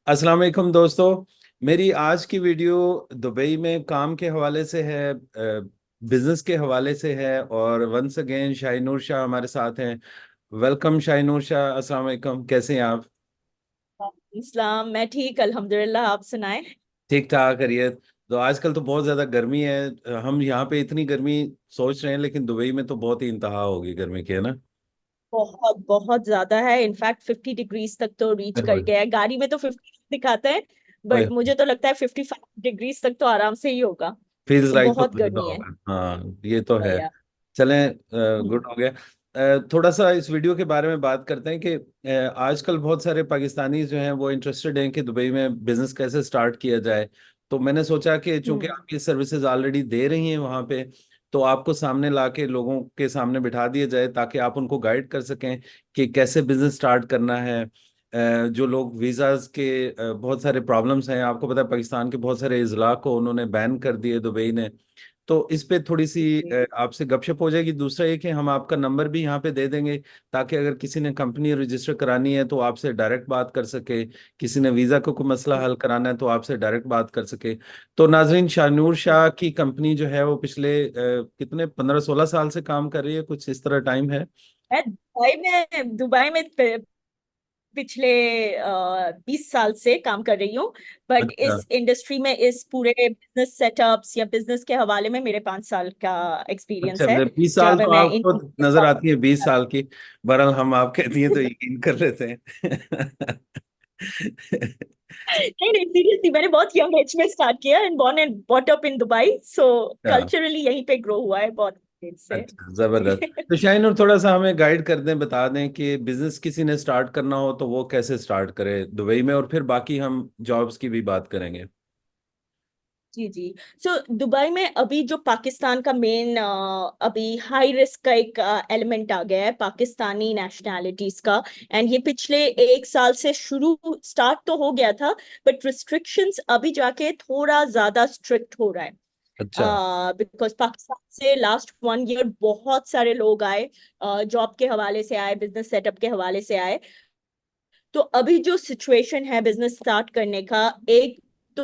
अस्सलाम वालेकुम दोस्तों। मेरी आज की वीडियो दुबई में काम के हवाले से है, बिजनेस के हवाले से है। और वंस अगेन शाहीनूर शाह हमारे साथ हैं। वेलकम शाहीनूर शाह, अस्सलाम वालेकुम, कैसे हैं आप? इस्लाम। मैं ठीक अल्हम्दुलिल्लाह। आप सुनाएं। ठीक ठाक करिए। तो आजकल तो बहुत ज़्यादा गर्मी है, हम यहाँ पे इतनी गर्मी सोच रहे हैं, लेकिन दुबई में तो बहुत ही इंतहा होगी गर्मी की, है ना? बहुत बहुत ज्यादा है। इनफैक्ट 50 डिग्रीज तक तो रीच कर ओए गया है। गाड़ी में तो 50 दिखाते हैं, ओए, बट मुझे तो लगता है 55 डिग्रीज तक तो आराम से ही होगा। फील्स तो लाइक तो बहुत ज़्यादा गर्मी है। होगा। हाँ, ये तो है। या चलें, हम्म, गुड हो गया। थोड़ा सा इस वीडियो के बारे में बात करते हैं कि आजकल बहुत सारे पाकिस्तानी जो हैं वो इंटरेस्टेड हैं कि दुबई में बिजनेस कैसे स्टार्ट किया जाए। तो मैंने सोचा कि चूंकि हम्म, आप ये सर्विसेज ऑलरेडी दे रही हैं वहाँ पे, तो आपको सामने ला के लोगों के सामने बिठा दिया जाए ताकि आप उनको गाइड कर सकें कि कैसे बिजनेस स्टार्ट करना है। जो लोग वीज़ाज के बहुत सारे प्रॉब्लम्स हैं, आपको पता है पाकिस्तान के बहुत सारे अजला को उन्होंने बैन कर दिए दुबई ने। तो इस पे थोड़ी सी आपसे गपशप हो जाएगी। दूसरा ये कि हम आपका नंबर भी यहाँ पे दे देंगे ताकि अगर किसी ने कंपनी रजिस्टर करानी है तो आपसे डायरेक्ट बात कर सके, किसी ने वीज़ा का कोई मसला हल कराना है तो आपसे डायरेक्ट बात कर सके। तो नाजरीन, शाहनूर शाह की कंपनी जो है वो पिछले कितने 15-16 साल से काम कर रही है, कुछ इस तरह टाइम है। मैं दुबई में पिछले 20 साल से काम कर रही हूँ। बट अच्छा। इस इंडस्ट्री में, इस पूरे बिजनेस सेटअप्स या बिजनेस के हवाले में मेरे 5 साल का अच्छा, एक्सपीरियंस है। 20 साल जहाँ पे तो मैं आपको इन नजर आती है 20 साल की। बहरहाल हम आप कहती हैं तो यकीन कर लेते हैं। नहीं नहीं, सीरियसली मैंने बहुत यंग एज में स्टार्ट किया and born and bought up in Dubai. So अच्छा। कल्चरली यहीं पे ग्रो हुआ है बहुत देर से। अच्छा, जबरदस्त। तो शाहिनूर, थोड़ा सा हमें गाइड कर दें, बता दें कि बिजनेस किसी ने स्टार्ट करना हो तो वो कैसे स्टार्ट करे दुबई में, और फिर बाकी हम जॉब्स की भी बात करेंगे। जी जी। सो दुबई में अभी जो पाकिस्तान का मेन अभी हाई रिस्क का एक एलिमेंट आ गया है, पाकिस्तानी नेशनैलिटीज का। एंड ये पिछले 1 साल से शुरू स्टार्ट तो हो गया था, बट रिस्ट्रिक्शंस अभी जाके थोड़ा ज्यादा स्ट्रिक्ट हो रहा है। अच्छा। बिकॉज पाकिस्तान से लास्ट 1 ईयर बहुत सारे लोग आए, जॉब के हवाले से आए, बिजनेस सेटअप के हवाले से आए। तो अभी जो सिचुएशन है बिजनेस स्टार्ट करने का, एक तो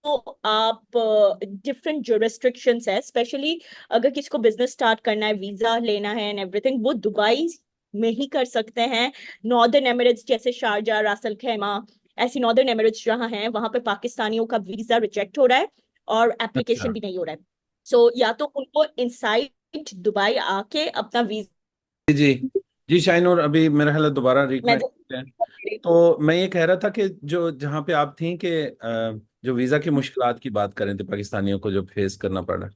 तो आप डिफरेंट जो रेस्ट्रिक्शंस है, स्पेशली अगर किसी को बिजनेस स्टार्ट करना है, वीजा लेना है एंड एवरीथिंग, वो दुबई में ही कर सकते हैं। नॉर्दर्न एमिरेट्स जैसे शारजा, रासल खैमा, ऐसी नॉर्दर्न एमिरेट्स जहाँ हैं, वहां पे पाकिस्तानियों का वीजा रिजेक्ट हो रहा है और अच्छा। एप्लीकेशन भी नहीं हो रहा है। सो या तो उनको इनसाइड दुबई आके अपना वीजा। जी जी। जी शाहिनूर, अभी मेरा ख्याल है दोबारा मैं रिकनेक्ट है। तो मैं ये कह रहा था कि जो जहाँ पे आप थी कि जो वीज़ा की मुश्किलात की बात कर रहे थे पाकिस्तानियों को जो फेस करना पड़ रहा है,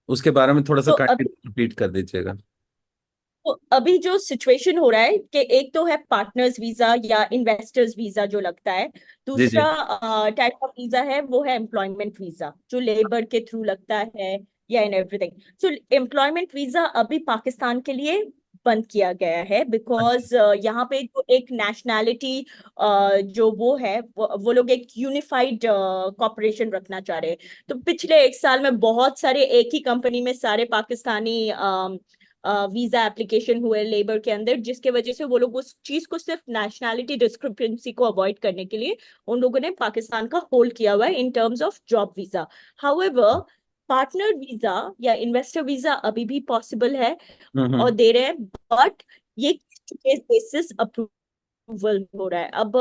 उसके बारे में थोड़ा सा तो काइंडली रिपीट कर दीजिएगा। तो अभी जो सिचुएशन हो रहा है कि एक तो है पार्टनर्स वीजा या इन्वेस्टर्स वीजा जो लगता है। जी जी। दूसरा टाइप ऑफ वीजा है, वो है एम्प्लॉयमेंट वीजा जो लेबर के थ्रू लगता है, या in everything. So employment visa अभी पाकिस्तान के लिए बंद किया गया है, अच्छा। बिकॉज यहाँ पे जो एक नेशनैलिटी जो वो है, वो लोग एक यूनिफाइड कॉपरेशन रखना चाह रहे हैं। तो पिछले 1 साल में बहुत सारे एक ही कंपनी में सारे पाकिस्तानी वीजा एप्लीकेशन हुए लेबर के अंदर, जिसके वजह से वो लोग उस चीज को, सिर्फ नेशनैलिटी डिस्क्रिपेंसी को अवॉइड करने के लिए, उन लोगों ने पाकिस्तान का होल्ड किया हुआ है in terms of job visa. However, partner visa या इन्वेस्टर वीजा अभी भी पॉसिबल है और हम्म। दे रहे हैं, बट ये केस बेसिस अप्रूवल हो रहा है। अब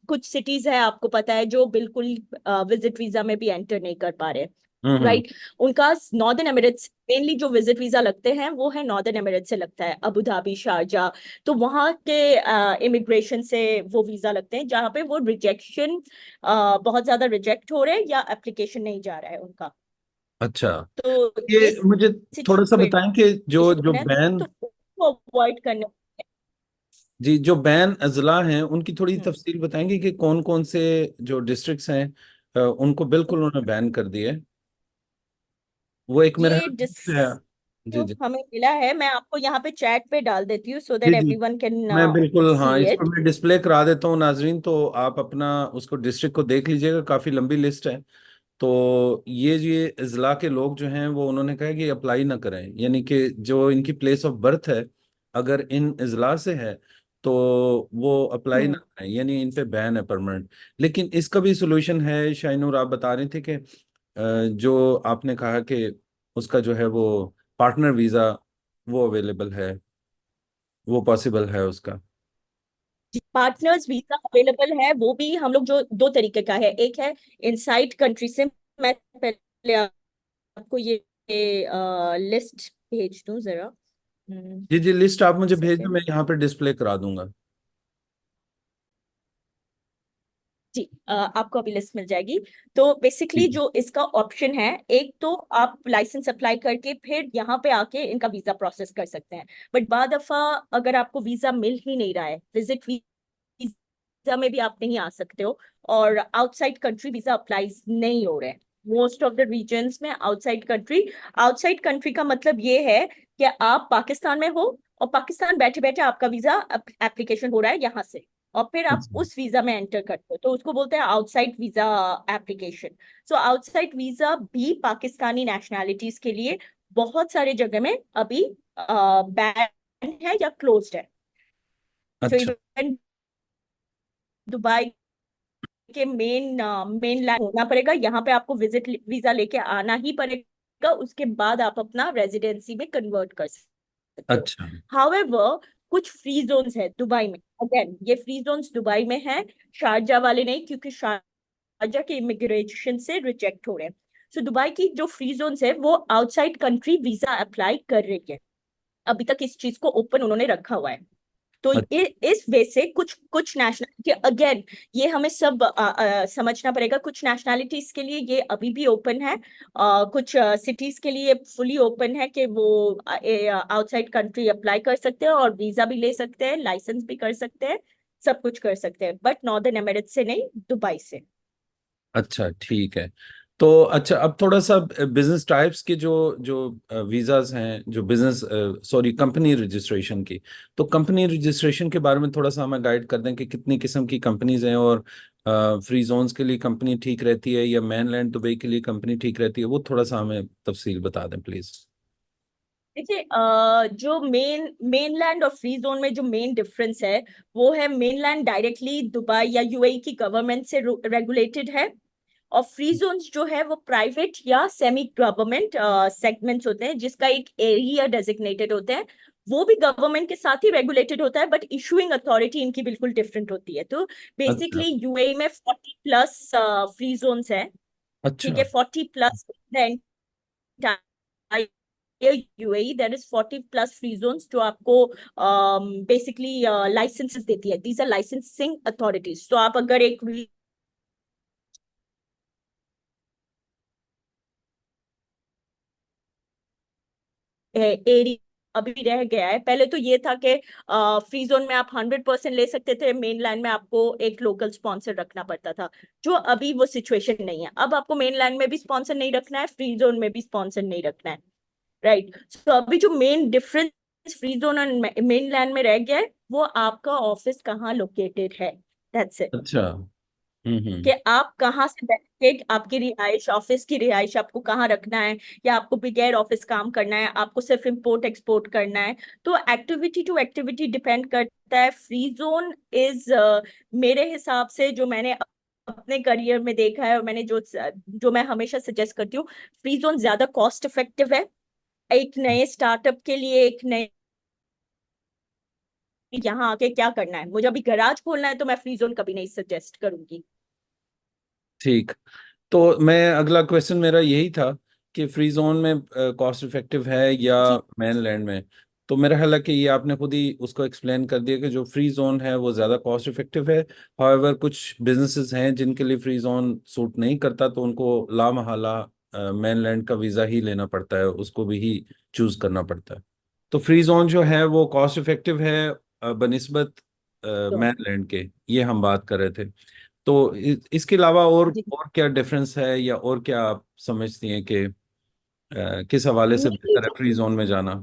कुछ सिटीज है, आपको पता है, जो बिल्कुल विजिट वीजा में भी एंटर नहीं कर पा रहे। हम्म। राइट। उनका नॉर्दर्न एमिरेट्स मेनली जो विजिट वीजा लगते हैं, वो है नॉर्दर्न एमिरेट्स से लगता है, अबू धाबी, शारजा। तो वहाँ के इमिग्रेशन से वो वीजा लगते हैं, जहाँ पे वो रिजेक्शन बहुत ज्यादा रिजेक्ट हो रहे हैं या एप्लीकेशन नहीं जा रहा है उनका। अच्छा। तो ये ये मुझे थोड़ा सा बताएं कि जो जो सिचुएशन है, बैन, तो उसको अवॉइड करने। जी, जो बैन अजला हैं उनकी थोड़ी हम्म। तफसील बताएंगे कि कौन कौन से जो डिस्ट्रिक्ट्स हैं उनको बिल्कुल उन्होंने बैन कर दिए। वो एक मेरा ये है। जी जो जी। हमें मिला है, मैं आपको यहाँ पे चैट पे डाल देती हूँ सो जी दैट जी। एवरीवन कैन मैं बिल्कुल, हाँ, सी इसको इट। मैं डिस्प्ले करा देता हूँ नाजरीन, तो आप अपना उसको डिस्ट्रिक्ट को देख लीजिएगा, काफ़ी लंबी लिस्ट है। तो ये अजला के लोग जो हैं वो उन्होंने कहा कि अप्लाई ना करें, यानी कि जो इनकी प्लेस ऑफ बर्थ है अगर इन अजला से है तो वो अप्लाई ना हम्म। करें, यानी इन पे बैन है परमानेंट। लेकिन इसका भी सोल्यूशन है शाइनूर, आप बता रहे थे कि जो आपने कहा कि उसका जो है वो पार्टनर वीज़ा वो अवेलेबल है, वो पॉसिबल है उसका। पार्टनर्स वीजा अवेलेबल है, वो भी हम लोग जो दो तरीके का है, एक है इनसाइड कंट्री से। मैं पहले आपको ये लिस्ट भेज दूं जरा। जी जी, लिस्ट आप मुझे भेज दो, सेकेंड। मैं यहाँ पे डिस्प्ले करा दूंगा। जी, आपको अभी लिस्ट मिल जाएगी। तो बेसिकली ठीक है। जो इसका ऑप्शन है, एक तो आप लाइसेंस अप्लाई करके फिर यहाँ पे आके इनका वीजा प्रोसेस कर सकते हैं। बट बाद दफा अगर आपको वीजा मिल ही नहीं रहा है, विजिट वीजा में भी आप नहीं आ सकते हो, और आउटसाइड कंट्री वीजा अप्लाई नहीं हो रहे हैं मोस्ट ऑफ द रीजन्स में। आउटसाइड कंट्री का मतलब ये है कि आप पाकिस्तान में हो और पाकिस्तान बैठे बैठे आपका वीजा एप्लीकेशन हो रहा है यहाँ से, और फिर आप अच्छा उस वीजा में एंटर करते हो, तो उसको बोलते हैं outside visa application. So outside visa भी पाकिस्तानी नेशनैलिटीज के लिए बहुत सारे जगह में अभी बैन है या क्लोज्ड है। सो अच्छा इवन दुबई के मेन लैंड होना पड़ेगा, यहाँ पे आपको विजिट वीजा लेके आना ही पड़ेगा, उसके बाद आप अपना रेजिडेंसी में कन्वर्ट कर सकते हो। अच्छा हाउएवर कुछ फ्री जोन्स है दुबई में, अगेन ये फ्री जोन्स दुबई में है, शारजा वाले नहीं, क्योंकि शारजा के इमिग्रेशन से रिजेक्ट हो रहे हैं। सो दुबई की जो फ्री जोन्स है वो आउटसाइड कंट्री वीजा अप्लाई कर रही है, अभी तक इस चीज को ओपन उन्होंने रखा हुआ है। तो इस वे से कुछ कुछ नेशनलिटी, अगेन ये हमें सब समझना पड़ेगा, कुछ नेशनैलिटीज के लिए ये अभी भी ओपन है, कुछ सिटीज के लिए फुली ओपन है कि वो आउटसाइड कंट्री अप्लाई कर सकते हैं और वीजा भी ले सकते हैं, लाइसेंस भी कर सकते हैं, सब कुछ कर सकते हैं, बट नॉर्दर्न एमिरेट्स से नहीं, दुबई से। अच्छा ठीक है। तो अच्छा, अब थोड़ा सा बिजनेस टाइप्स के जो जो वीज़ाज हैं, जो बिजनेस सॉरी कंपनी रजिस्ट्रेशन की, तो कंपनी रजिस्ट्रेशन के बारे में थोड़ा सा हमें गाइड कर दें कि कितनी किस्म की कंपनीज हैं, और फ्री जोन्स के लिए कंपनी ठीक रहती है या मेनलैंड दुबई के लिए कंपनी ठीक रहती है, वो थोड़ा सा हमें तफसील बता दें प्लीज। देखिए, जो मेनलैंड और फ्री जोन में जो मेन डिफरेंस है, वो है मेनलैंड डायरेक्टली दुबई या यूएई की गवर्नमेंट से रेगुलेटेड है, और फ्री जोन्स जो है वो प्राइवेट या सेमी गवर्नमेंट सेगमेंट्स होते हैं, जिसका एक एरिया डेजिग्नेटेड होता है, वो भी गवर्नमेंट के साथ ही रेगुलेटेड होता है, बट इशुइंग अथॉरिटी इनकी बिल्कुल डिफरेंट होती है। तो अच्छा बेसिकली यूएई में 40+ फ्री जोन्स है। ठीक अच्छा है, 40+ UAE there is 40+ free zones जो आपको बेसिकली लाइसेंसेस देती है, दीज आर लाइसेंसिंग अथॉरिटीज। तो आप अगर एक एरिया अभी रह गया है, पहले तो ये था कि फ्री जोन में आप 100% ले सकते थे, मेन लैंड में आपको एक लोकल स्पॉन्सर रखना पड़ता था, जो अभी वो सिचुएशन नहीं है। अब आपको मेन लैंड में भी स्पॉन्सर नहीं रखना है, फ्री जोन में भी स्पॉन्सर नहीं रखना है, राइट। तो अभी जो मेन डिफरेंस फ्री जोन और मेन लैंड में रह गया है, वो आपका ऑफिस कहाँ लोकेटेड है, दैट्स इट। अच्छा। कि आप कहाँ से बैठ के आपकी रिहाइश, ऑफिस की रिहाइश आपको कहाँ रखना है, या आपको बगैर ऑफिस काम करना है, आपको सिर्फ इंपोर्ट एक्सपोर्ट करना है। तो एक्टिविटी टू एक्टिविटी डिपेंड करता है। फ्री जोन इज, मेरे हिसाब से जो मैंने अपने करियर में देखा है, और मैंने जो मैं हमेशा सजेस्ट करती हूँ, फ्री जोन ज्यादा कॉस्ट इफेक्टिव है एक नए स्टार्टअप के लिए। एक नए यहाँ आके क्या करना है, मुझे अभी गराज खोलना है, तो मैं फ्री जोन कभी नहीं सजेस्ट करूंगी। ठीक। तो मैं अगला क्वेश्चन मेरा यही था कि फ्री जोन में कॉस्ट इफेक्टिव है या जी। मेनलैंड में। तो मेरा ख्याल है कि ये आपने खुद ही उसको एक्सप्लेन कर दिया कि जो फ्री जोन है वो ज़्यादा कॉस्ट इफेक्टिव है। हाउएवर कुछ बिजनेसेस हैं जिनके लिए फ्री जोन सूट नहीं करता, तो उनको लामहला मेनलैंड का वीज़ा ही लेना पड़ता है, उसको भी ही चूज करना पड़ता है। तो फ्री जोन जो है वो कॉस्ट इफेक्टिव है बनिस्बत तो मेनलैंड के, ये हम बात कर रहे थे। तो इसके अलावा जी, और क्या डिफरेंस है, या और क्या आप समझती हैं कि किस हवाले से मेनली बेहतर है फ्री जोन में जाना।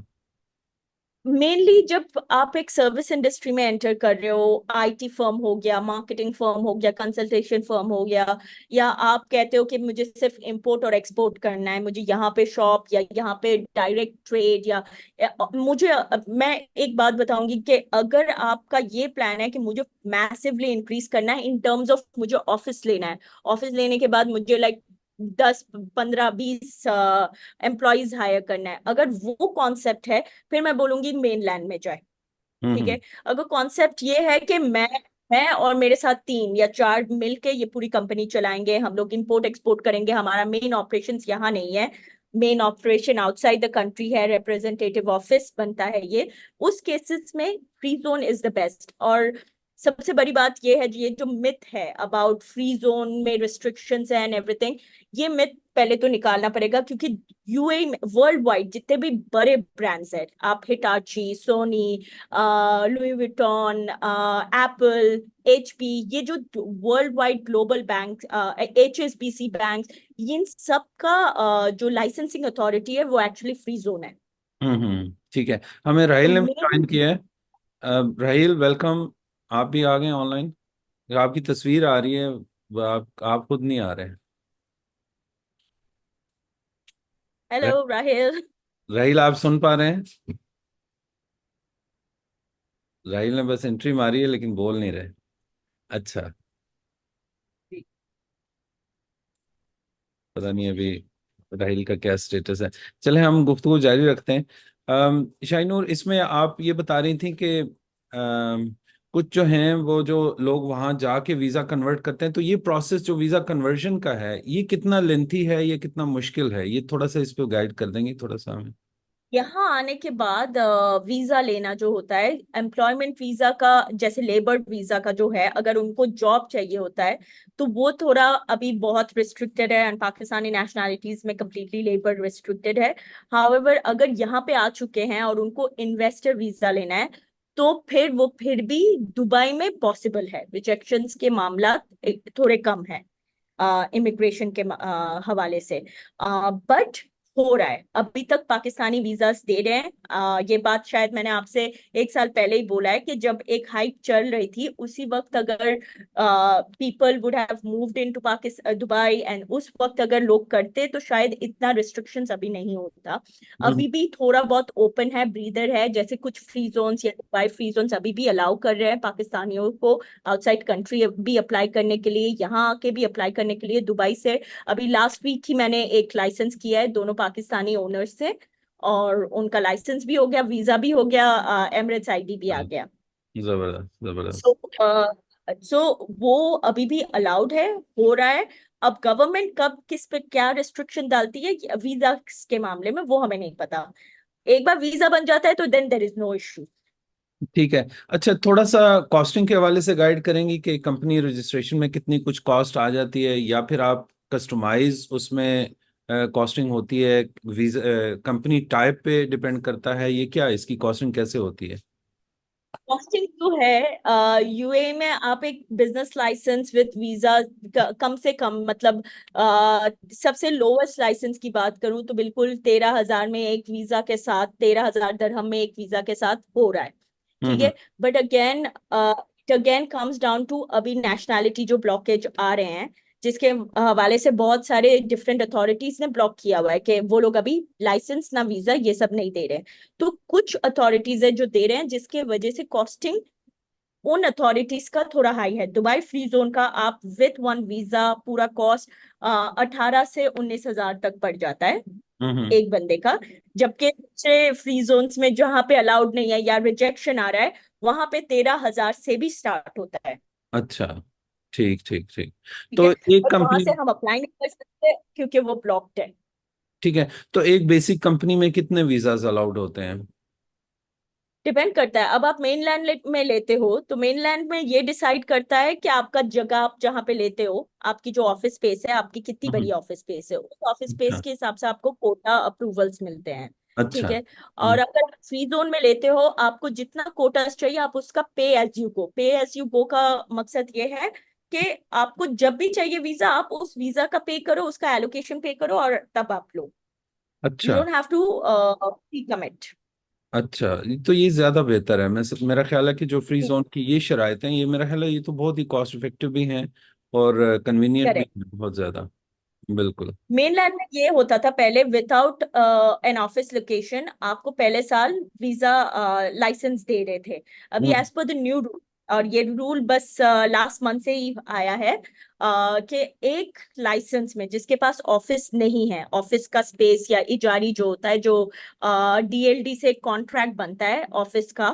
मेनली जब आप एक सर्विस इंडस्ट्री में एंटर कर रहे हो, आईटी फर्म हो गया, मार्केटिंग फर्म हो गया, कंसल्टेशन फर्म हो गया, या आप कहते हो कि मुझे सिर्फ इंपोर्ट और एक्सपोर्ट करना है, मुझे यहाँ पे शॉप या यहाँ पे डायरेक्ट ट्रेड या मुझे मैं एक बात बताऊंगी कि अगर आपका ये प्लान है कि मुझे मैसिवली इंक्रीज करना है इन टर्म्स ऑफ मुझे ऑफिस लेना है, ऑफिस लेने के बाद मुझे लाइक 10 15 20 एम्प्लॉयज हायर करना है, अगर वो कॉन्सेप्ट है फिर मैं बोलूंगी मेनलैंड में जाए। ठीक हम्म है। अगर कॉन्सेप्ट ये है कि मैं और मेरे साथ 3 या 4 मिलके ये पूरी कंपनी चलाएंगे, हम लोग इंपोर्ट एक्सपोर्ट करेंगे, हमारा मेन ऑपरेशंस यहाँ नहीं है, main operation outside the country है, रिप्रेजेंटेटिव ऑफिस बनता है ये, उस केसेस में free zone is the best. और सबसे बड़ी बात ये है, ये जो मिथ है अबाउट फ्री जोन में रिस्ट्रिक्शंस एंड एवरीथिंग, ये मिथ पहले तो निकालना पड़ेगा, क्योंकि यूएई में वर्ल्ड वाइड जितने भी बड़े ब्रांड्स हैं, आप Hitachi, Sony, Louis Vuitton, Apple, HP, ये जो world wide global bank, HSBC bank, इन सब का जो लाइसेंसिंग अथॉरिटी है वो एक्चुअली फ्री जोन है। ठीक है। हमें राहिल तो ने भी मेन, ज्वाइन किया है। राहिल वेलकम। आप भी आ गए ऑनलाइन। आपकी तस्वीर आ रही है, आप खुद नहीं आ रहे। हेलो र- राहिल। राहिल आप सुन पा रहे हैं? राहिल ने बस एंट्री मारी है लेकिन बोल नहीं रहे। अच्छा, पता नहीं अभी राहिल का क्या स्टेटस है। चले हम गुफ्तगू जारी रखते हैं। शाइनूर, इसमें आप ये बता रही थी कि कुछ जो हैं वो जो लोग वहां जाके वीजा कन्वर्ट करते हैं, तो ये प्रोसेस जो वीजा कन्वर्जन का है ये कितना लेंथी है, ये कितना मुश्किल है, ये थोड़ा सा इस पे गाइड कर देंगे थोड़ा सा हमें? यहाँ आने के बाद वीजा लेना जो होता है, एम्प्लॉयमेंट वीजा का, जैसे लेबर वीजा का जो है, अगर उनको जॉब चाहिए होता है तो वो थोड़ा अभी बहुत रिस्ट्रिक्टेड है, एंड पाकिस्तानी नेशनैलिटीज में कम्प्लीटली लेबर रिस्ट्रिक्टेड है। हाउएवर अगर यहाँ पे आ चुके हैं और उनको इन्वेस्टर वीजा लेना है, तो फिर वो फिर भी दुबई में पॉसिबल है, रिजेक्शंस के मामला थोड़े कम है इमिग्रेशन के हवाले से। बट हो रहा है, अभी तक पाकिस्तानी वीजास दे रहे हैं। ये बात शायद मैंने आपसे 1 साल पहले ही बोला है कि जब एक हाइप चल रही थी उसी वक्त अगर people would have moved into Pakistan Dubai, and उस वक्त अगर लोग करते तो शायद इतना रिस्ट्रिक्शंस अभी नहीं होता। हम्म अभी भी थोड़ा बहुत ओपन है, ब्रीदर है, जैसे कुछ फ्री जोन्स या दुबई फ्री जोन्स अभी भी अलाउ कर रहे हैं पाकिस्तानियों को आउटसाइड कंट्री भी अप्लाई करने के लिए, यहाँ आके भी अप्लाई करने के लिए दुबई से। अभी लास्ट वीक ही मैंने एक लाइसेंस किया है दोनों पाकिस्तानी ओनर्स से, और उनका लाइसेंस भी हो गया, वीजा भी हो गया, एमिरेट्स आईडी भी आ गया। जबरदस्त जबरदस्त। सो सो वो अभी भी अलाउड है, हो रहा है। अब गवर्नमेंट कब किस पे क्या रिस्ट्रिक्शन डालती है वीजा के मामले में वो हमें नहीं पता। एक बार वीजा बन जाता है तो then there is no issue. ठीक है। अच्छा, थोड़ा सा कॉस्टिंग के हवाले से गाइड करेंगी कि कंपनी रजिस्ट्रेशन में कितनी कुछ कॉस्ट आ जाती है, या फिर आप कस्टमाइज उसमें कॉस्टिंग होती है, वीजा कंपनी टाइप पे डिपेंड करता है, ये क्या इसकी कॉस्टिंग कैसे होती है? कॉस्टिंग जो है यूए में, आप एक बिजनेस लाइसेंस विद वीजा कम से कम मतलब सबसे लोवेस्ट लाइसेंस की बात करूं तो बिल्कुल 13,000 में एक वीजा के साथ, 13,000 दरहम में एक वीजा के साथ हो रहा है। ठीक हम्म है। But again it again comes down to अभी नेशनैलिटी जो ब्लॉकेज आ रहे हैं, जिसके हवाले से बहुत सारे डिफरेंट अथॉरिटीज ने ब्लॉक किया हुआ है कि वो लोग अभी लाइसेंस ना वीजा ये सब नहीं दे रहे। तो कुछ अथॉरिटीज है जो दे रहे हैं, जिसके वजह से कॉस्टिंग उन अथॉरिटीज का थोड़ा हाई है। दुबई फ्री जोन का आप विथ वन वीजा पूरा कॉस्ट 18 से 19 हजार तक पड़ जाता है हम्म। एक बंदे का। जबकि दूसरे फ्री जोन्स में जहां पे अलाउड नहीं है या रिजेक्शन आ रहा है, वहां पे 13,000 से भी स्टार्ट होता है। अच्छा, ठीक ठीक ठीक। ठीक तो है। एक और वहां कंपनी, से हम अप्लाई नहीं कर सकते क्योंकि वो ब्लॉक्ड है। ठीक है, तो एक बेसिक कंपनी में कितने वीजाज अलाउड होते हैं? डिपेंड करता है, अब आप मेनलैंड में लेते हो तो मेनलैंड में ये डिसाइड करता है कि आपका जगह आप जहाँ पे लेते हो, आपकी जो ऑफिस स्पेस है, आपकी कितनी हम्म। बड़ी ऑफिस स्पेस है, उस ऑफिस स्पेस अच्छा के हिसाब से आपको कोटा अप्रूवल्स मिलते हैं। अच्छा। ठीक है। और अगर फ्री जोन में लेते हो, आपको जितना कोटास चाहिए आप उसका पे एज यू गो, पे एज यू गो का मकसद ये है कि आपको जब भी चाहिए वीजा आप उस वीजा का पे करो, उसका एलोकेशन पे करो और तब आप लो। यू अच्छा डोंट हैव टू कमिट। अच्छा, तो ये ज्यादा बेहतर है। मेरा ख्याल है कि जो फ्री जोन की ये शराइतें हैं, ये मेरा ख्याल है ये तो बहुत ही कॉस्ट इफेक्टिव भी हैं और कन्वीनियंट भी करेक्ट। हैं बहुत ज्यादा। बिल्कुल। मेनलैंड में ये होता था पहले, विदाउट एन ऑफिस लोकेशन आपको पहले साल वीजा लाइसेंस दे रहे थे। अभी hmm. As per the new rule, और ये रूल बस लास्ट मंथ से ही आया है, कि एक लाइसेंस में जिसके पास ऑफिस नहीं है, ऑफिस का स्पेस या इजारी जो होता है, जो डीएलडी से कॉन्ट्रैक्ट बनता है ऑफिस का,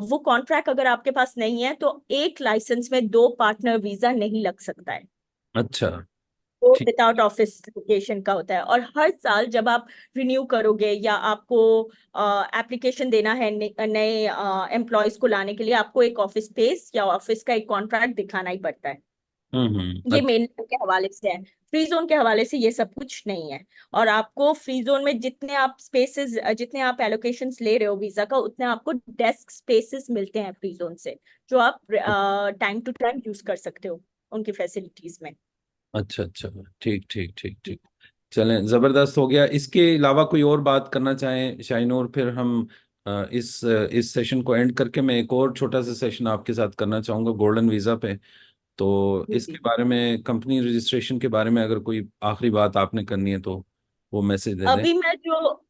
वो कॉन्ट्रैक्ट अगर आपके पास नहीं है तो एक लाइसेंस में दो पार्टनर वीजा नहीं लग सकता है। अच्छा। वो ठीक। विदाउट ऑफिस लोकेशन का होता है। और हर साल जब आप रिन्यू करोगे या आपको एप्लीकेशन देना है नए एम्प्लॉयज को लाने के लिए, आपको एक ऑफिस स्पेस या ऑफिस का एक कॉन्ट्रैक्ट दिखाना ही पड़ता है। ये अच्छा। मेन के हवाले से है। फ्री जोन के हवाले से ये सब कुछ नहीं है। और आपको फ्री जोन में जितने आप स्पेसेस, जितने आप एलोकेशंस ले रहे हो वीजा का, उतने आपको डेस्क स्पेसेस मिलते हैं फ्री जोन से, जो आप टाइम टू टाइम यूज कर सकते हो उनकी फैसिलिटीज में। अच्छा। अच्छा। ठीक ठीक ठीक ठीक। चलें, जबरदस्त हो गया। इसके अलावा कोई और बात करना चाहें शाइनूर, फिर हम इस सेशन को एंड करके मैं एक और छोटा सा सेशन आपके साथ करना चाहूँगा गोल्डन वीज़ा पे। तो जी इसके जी। बारे में, कंपनी रजिस्ट्रेशन के बारे में अगर कोई आखिरी बात आपने करनी है तो वो मैसेज दे दें।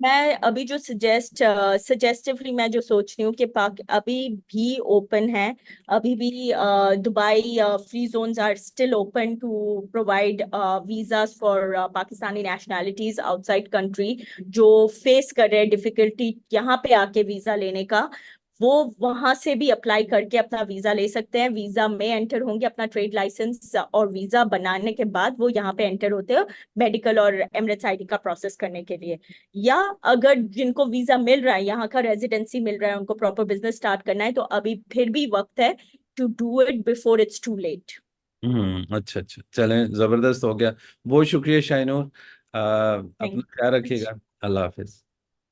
मैं अभी जो सजेस्टिवली मैं जो सोच रही हूँ कि पाक अभी भी ओपन है। अभी भी Dubai free zones are still open to provide visas for Pakistani nationalities outside country, जो फेस कर रहे हैं डिफिकल्टी यहाँ पे आके वीजा लेने का। वो वहां से भी अप्लाई करके अपना वीजा ले सकते हैं। वीजा में एंटर होंगे अपना ट्रेड लाइसेंस, और वीजा बनाने के बाद वो यहाँ पे एंटर होते हैं मेडिकल और एमरेट्स आईडी का प्रोसेस करने के लिए। या अगर जिनको वीजा मिल रहा है, यहाँ का रेजिडेंसी मिल रहा है, उनको प्रॉपर बिजनेस स्टार्ट करना है, तो अभी फिर भी वक्त है to do it before it's too late. अच्छा अच्छा, चलें, जबरदस्त हो गया। बहुत शुक्रिया शाइनूर। अपना थैंक ख्याल यू। रखिएगा। अल्लाह हाफिज।